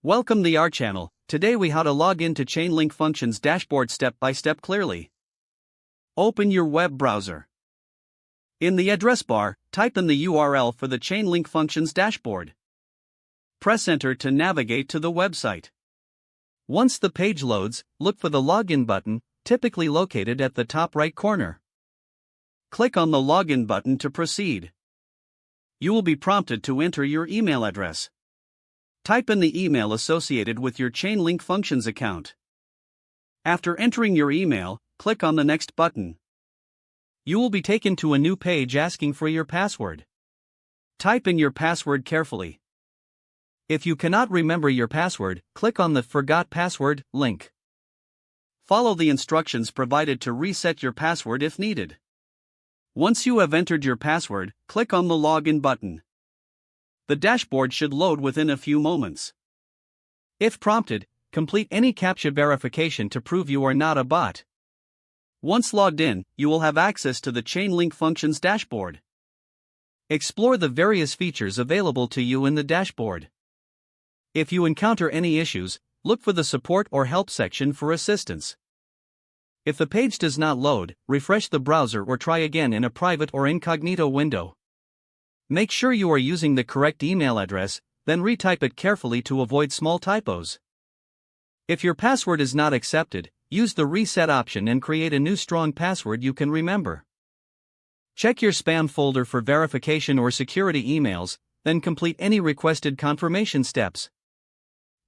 Welcome to our channel. Today we how to log into Chainlink Functions dashboard step by step clearly. Open your web browser. In the address bar, type in the URL for the Chainlink Functions dashboard. Press enter to navigate to the website. Once the page loads, look for the login button, typically located at the top right corner. Click on the login button to proceed. You will be prompted to enter your email address. Type in the email associated with your Chainlink Functions account. After entering your email, click on the Next button. You will be taken to a new page asking for your password. Type in your password carefully. If you cannot remember your password, click on the Forgot Password link. Follow the instructions provided to reset your password if needed. Once you have entered your password, click on the Login button. The dashboard should load within a few moments. If prompted, complete any CAPTCHA verification to prove you are not a bot. Once logged in, you will have access to the Chainlink Functions dashboard. Explore the various features available to you in the dashboard. If you encounter any issues, look for the Support or Help section for assistance. If the page does not load, refresh the browser or try again in a private or incognito window. Make sure you are using the correct email address, then retype it carefully to avoid small typos. If your password is not accepted, use the reset option and create a new strong password you can remember. Check your spam folder for verification or security emails, then complete any requested confirmation steps.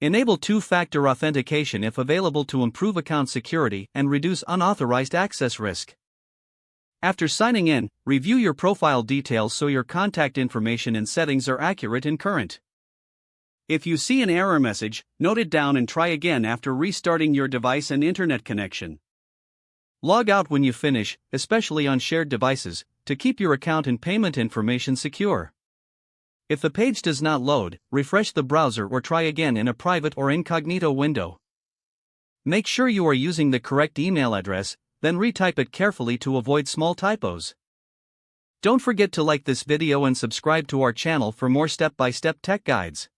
Enable two-factor authentication if available to improve account security and reduce unauthorized access risk. After signing in, review your profile details so your contact information and settings are accurate and current. If you see an error message, note it down and try again after restarting your device and internet connection. Log out when you finish, especially on shared devices, to keep your account and payment information secure. If the page does not load, refresh the browser or try again in a private or incognito window. Make sure you are using the correct email address, then retype it carefully to avoid small typos. Don't forget to like this video and subscribe to our channel for more step-by-step tech guides.